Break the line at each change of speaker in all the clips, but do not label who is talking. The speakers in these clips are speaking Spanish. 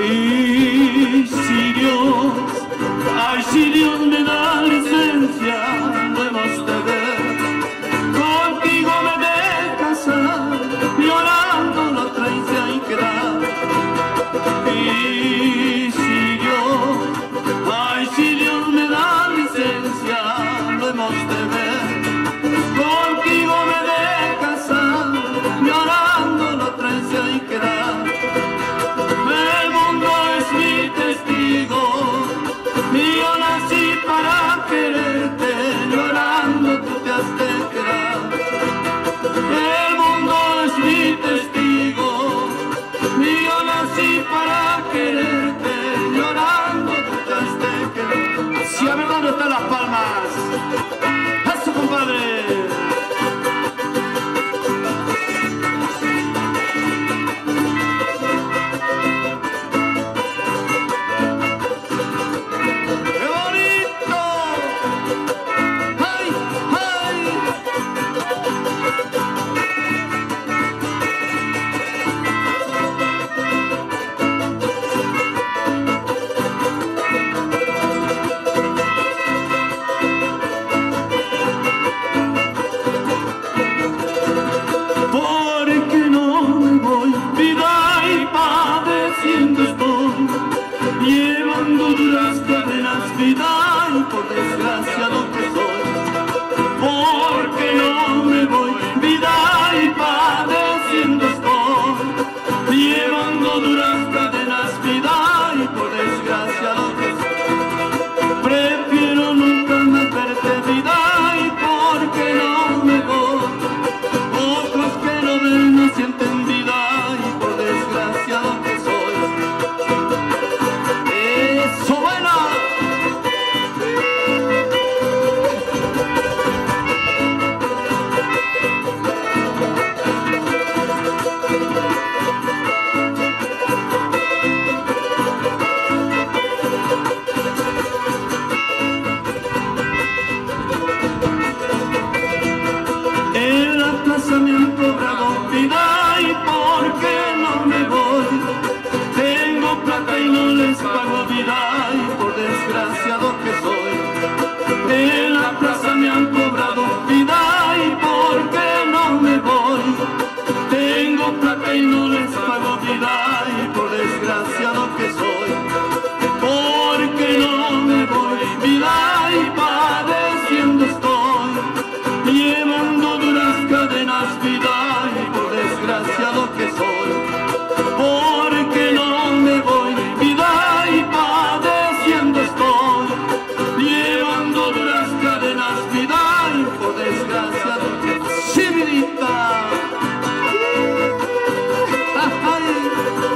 Y si Dios, ay, si Dios me da licencia, lo hemos de ver. Contigo me de casar, llorando la traición y quedar. Y si Dios, ay, si Dios me da licencia, lo hemos de ver. Contigo me de casar, llorando la traición y quedar. El mundo es mi testigo, y yo nací para quererte, llorando tú te has de quedar. El mundo es mi testigo, y yo nací para quererte, llorando tú te has de quedar. Si a ver dónde están las palmas, eso compadre. Llevando duras cadenas, vida, y por desgracia lo que soy. Porque no me voy, vida, y padeciendo estoy. Llevando duras cadenas, vida, y por desgracia lo que soy. Prefiero nunca más verte, vida, y porque no me voy. Ojos que no ven no sienten vida, y por desgracia lo que soy. Me han cobrado vida, y porque no me voy. Tengo plata y no les pago vida, y por desgraciado que soy. En la plaza me han cobrado vida, y porque no me voy. Tengo plata y no les pago vida, y por desgraciado que soy. Porque no me voy, vida, y padeciendo estoy. Llevando duras cadenas, vida, y por desgraciado que soy. Porque no me voy, vida, y padeciendo estoy. Llevando duras cadenas, vida, y por desgraciado que soy. ¡Sí, vidita! ¡Ay!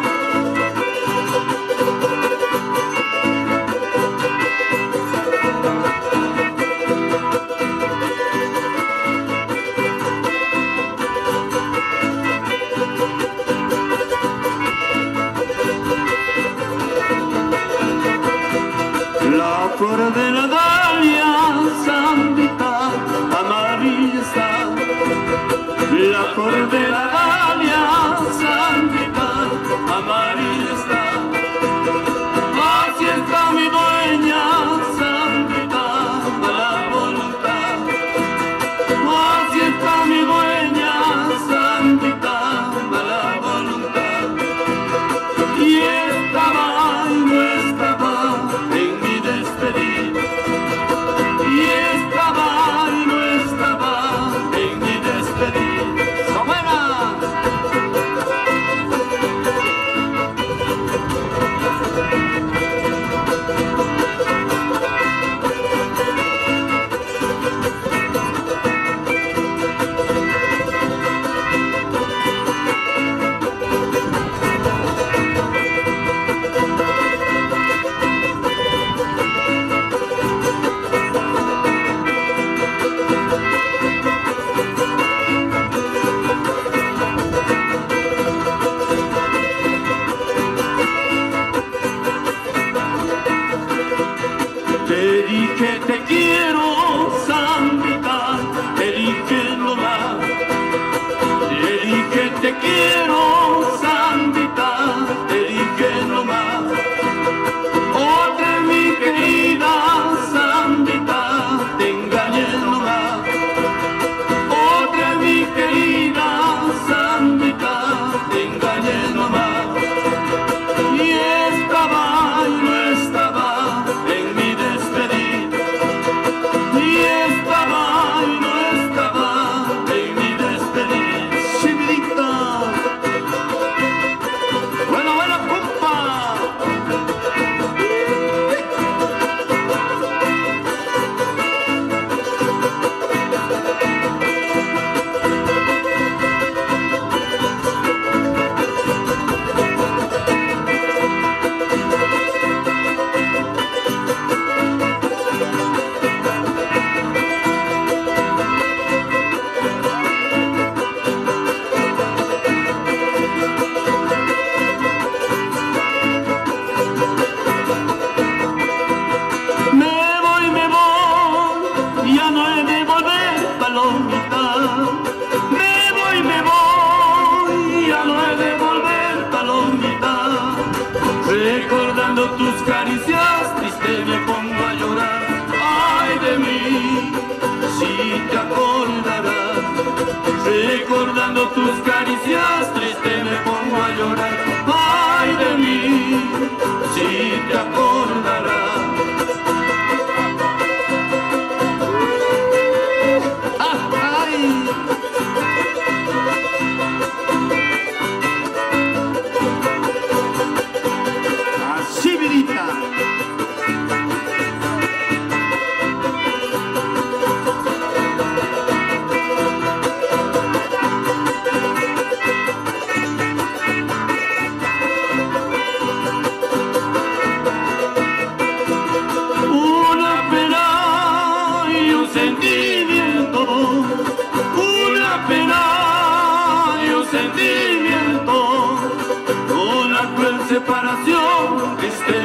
separación,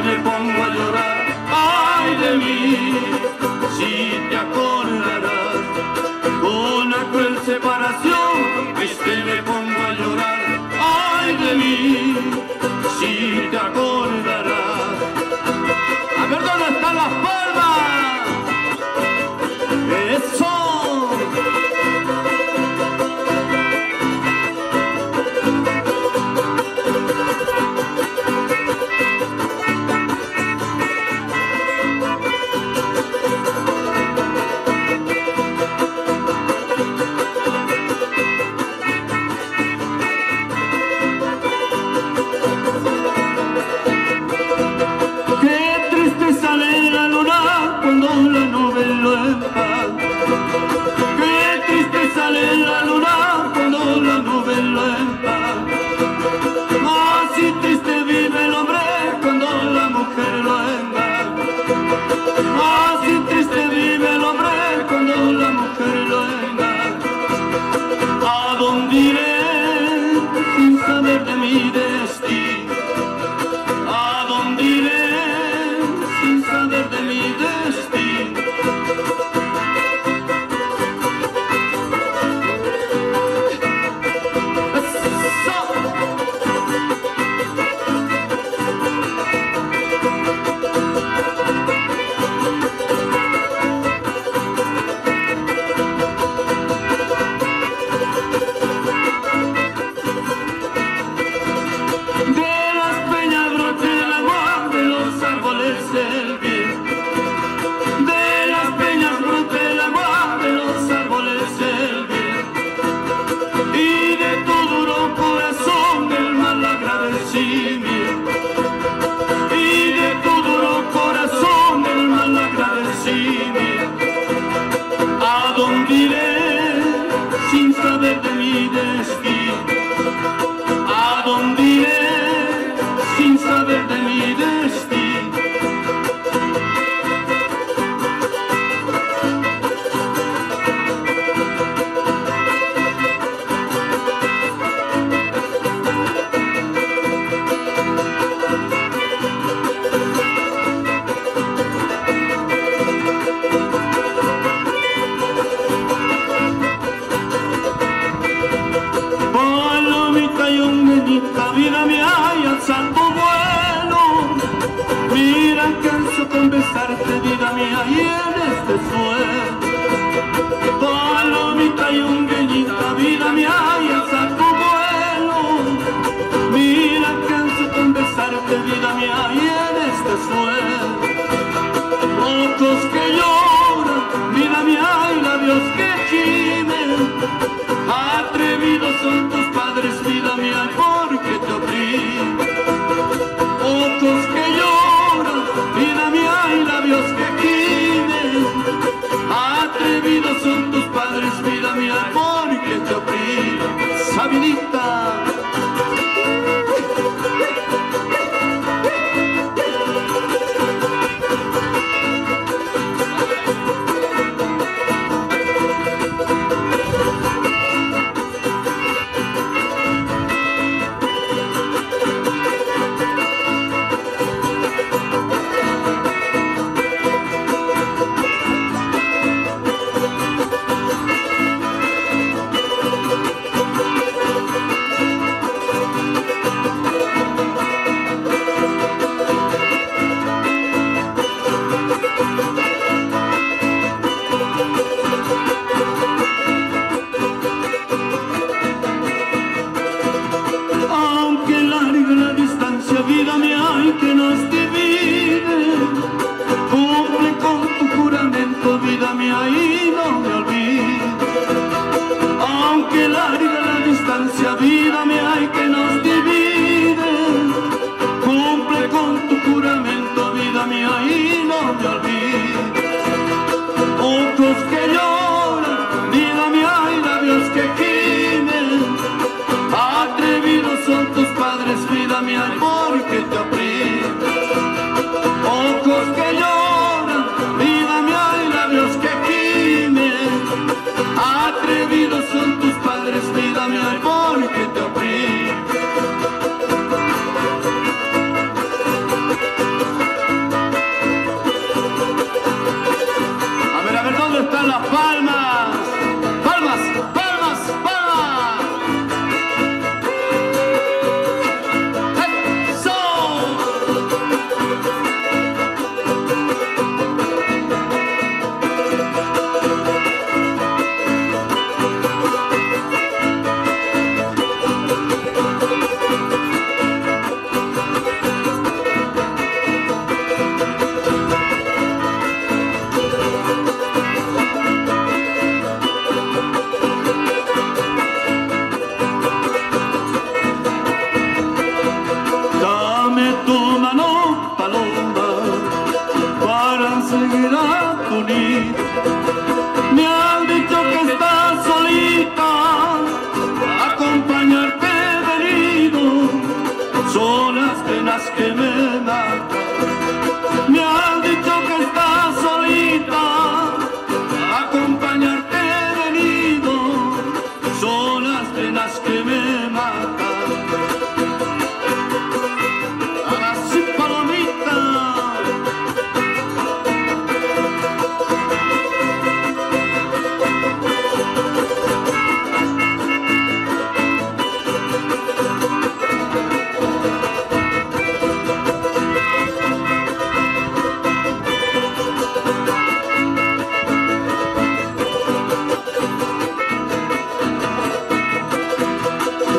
me pongo a llorar. Ay de mí, si te acordarás, una cruel separación, me pongo a llorar. Ay de mí, si te acordarás. A ver dónde están las palmas. Eso. penas que me matan. Me han dicho que estás solita, acompañarte he venido, son las penas que me matan. Ahora sí, palomita.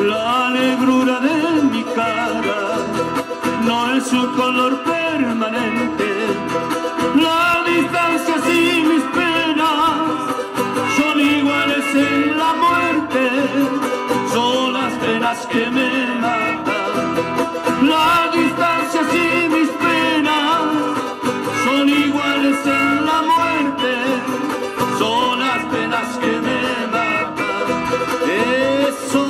La negrura de mi cara no es su color permanente. La distancia y mis penas son iguales en la muerte. Son las penas que me matan. La distancia y mis penas son iguales en la muerte. Son las penas que me matan. Eso.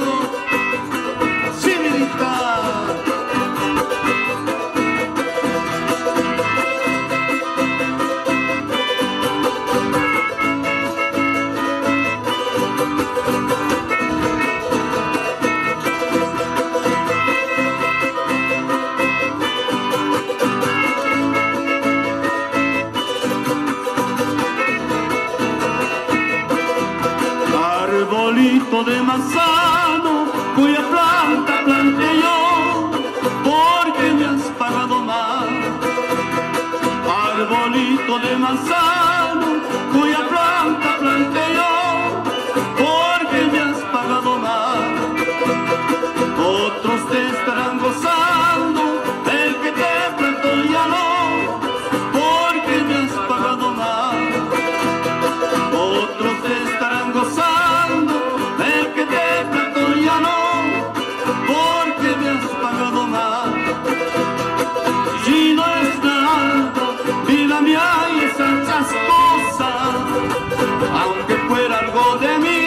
Arbolito de manzano, cuya planta planté yo, porque me has pagado mal. Arbolito de manzano, cuya planta planté yo, porque me has pagado mal. Otros te estarán gozando, el que te plantó ya no, porque me has pagado mal. Otros te estarán gozando, el que te plantó ya no, porque me has pagado mal. Si no es nada, vida mía, y esa chascosa, aunque fuera algo de mí,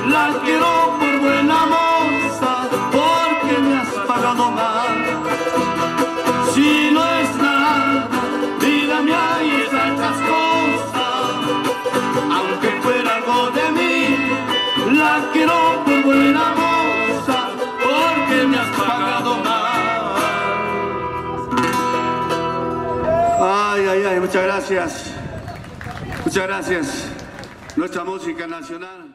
la quiero por buena moza, porque me has pagado mal. Si no es nada, vida mía, y esa chascosa, aunque fuera algo de mí, la quiero por buena moza, porque me has pagado mal. Ay, ay, ay, muchas gracias. Muchas gracias. Nuestra música nacional.